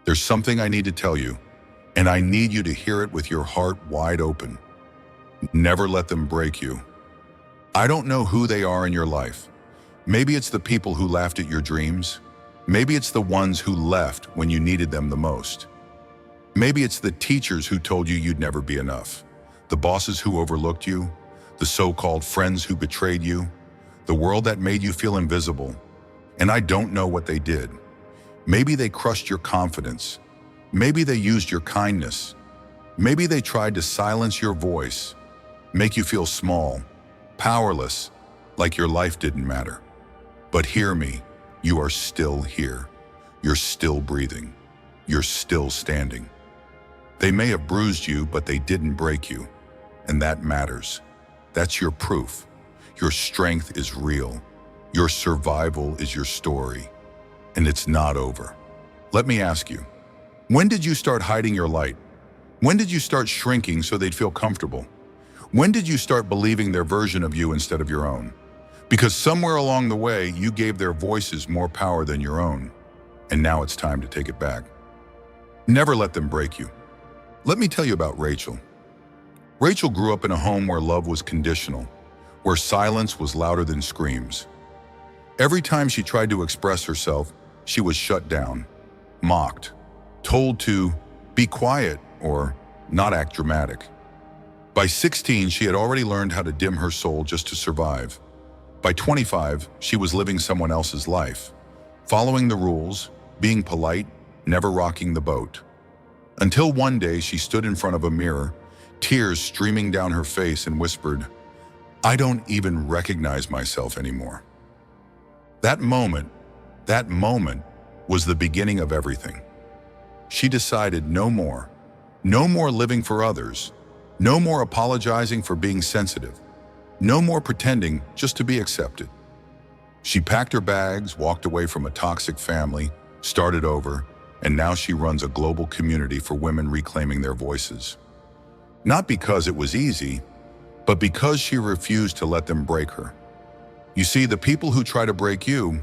There's something I need to tell you, and I need you to hear it with your heart wide open. Never let them break you. I don't know who they are in your life. Maybe it's the people who laughed at your dreams. Maybe it's the ones who left when you needed them the most. Maybe it's the teachers who told you you'd never be enough. The bosses who overlooked you. The so-called friends who betrayed you. The world that made you feel invisible. And I don't know what they did. Maybe they crushed your confidence. Maybe they used your kindness. Maybe they tried to silence your voice, make you feel small, powerless, like your life didn't matter. But hear me, you are still here. You're still breathing. You're still standing. They may have bruised you, but they didn't break you. And that matters. That's your proof. Your strength is real. Your survival is your story. And it's not over. Let me ask you, when did you start hiding your light? When did you start shrinking so they'd feel comfortable? When did you start believing their version of you instead of your own? Because somewhere along the way, you gave their voices more power than your own. And now it's time to take it back. Never let them break you. Let me tell you about Rachel. Rachel grew up in a home where love was conditional, where silence was louder than screams. Every time she tried to express herself, she was shut down, mocked, told to be quiet or not act dramatic. By 16, she had already learned how to dim her soul just to survive. By 25, she was living someone else's life, following the rules, being polite, never rocking the boat. Until one day she stood in front of a mirror, tears streaming down her face, and whispered, "I don't even recognize myself anymore." That moment was the beginning of everything. She decided no more living for others, no more apologizing for being sensitive, no more pretending just to be accepted. She packed her bags, walked away from a toxic family, started over, and now she runs a global community for women reclaiming their voices. Not because it was easy, but because she refused to let them break her. You see, the people who try to break you,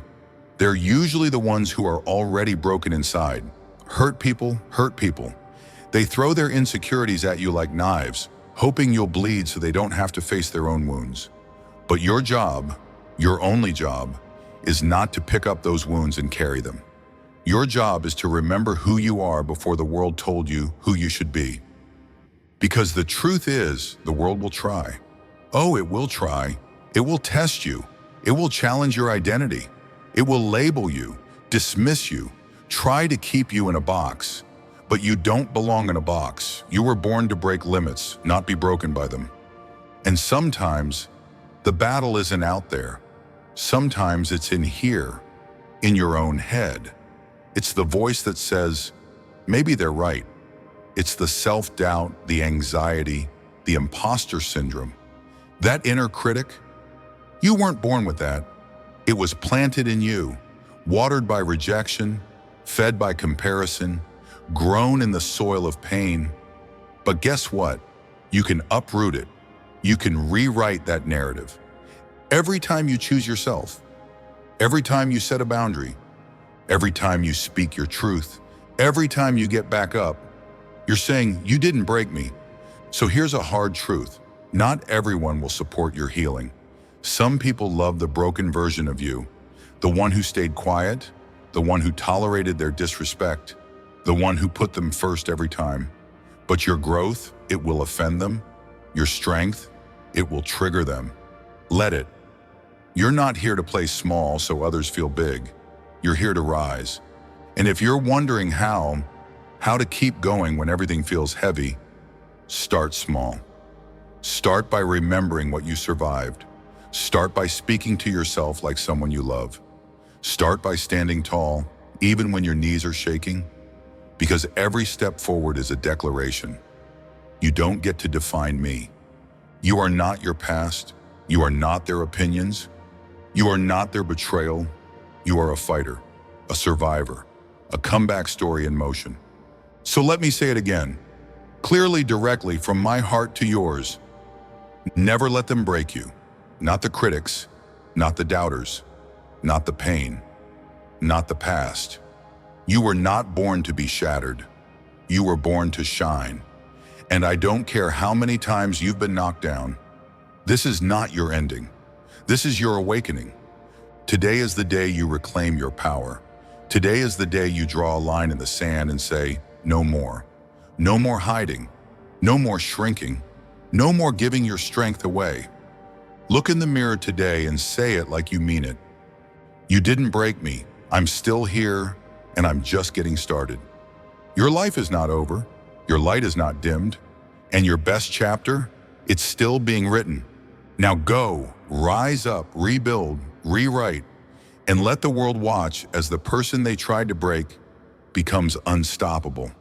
they're usually the ones who are already broken inside. Hurt people hurt people. They throw their insecurities at you like knives, hoping you'll bleed so they don't have to face their own wounds. But your job, your only job, is not to pick up those wounds and carry them. Your job is to remember who you are before the world told you who you should be. Because the truth is, the world will try. Oh, it will try. It will test you. It will challenge your identity. It will label you, dismiss you, try to keep you in a box. But you don't belong in a box. You were born to break limits, not be broken by them. And sometimes, the battle isn't out there. Sometimes it's in here, in your own head. It's the voice that says, maybe they're right. It's the self-doubt, the anxiety, the imposter syndrome. That inner critic, you weren't born with that. It was planted in you, watered by rejection, fed by comparison, grown in the soil of pain. But guess what? You can uproot it. You can rewrite that narrative. Every time you choose yourself, every time you set a boundary, every time you speak your truth, every time you get back up, you're saying, you didn't break me. So here's a hard truth. Not everyone will support your healing. Some people love the broken version of you, the one who stayed quiet, the one who tolerated their disrespect, the one who put them first every time. But your growth, it will offend them. Your strength, it will trigger them. Let it. You're not here to play small so others feel big. You're here to rise. And if you're wondering how to keep going when everything feels heavy, start small. Start by remembering what you survived. Start by speaking to yourself like someone you love. Start by standing tall, even when your knees are shaking, because every step forward is a declaration. You don't get to define me. You are not your past. You are not their opinions. You are not their betrayal. You are a fighter, a survivor, a comeback story in motion. So let me say it again, clearly, directly from my heart to yours. Never let them break you. Not the critics, not the doubters, not the pain, not the past. You were not born to be shattered. You were born to shine. And I don't care how many times you've been knocked down. This is not your ending. This is your awakening. Today is the day you reclaim your power. Today is the day you draw a line in the sand and say, no more. No more hiding. No more shrinking. No more giving your strength away. Look in the mirror today and say it like you mean it. You didn't break me. I'm still here, and I'm just getting started. Your life is not over. Your light is not dimmed. And your best chapter, it's still being written. Now go, rise up, rebuild, rewrite, and let the world watch as the person they tried to break becomes unstoppable.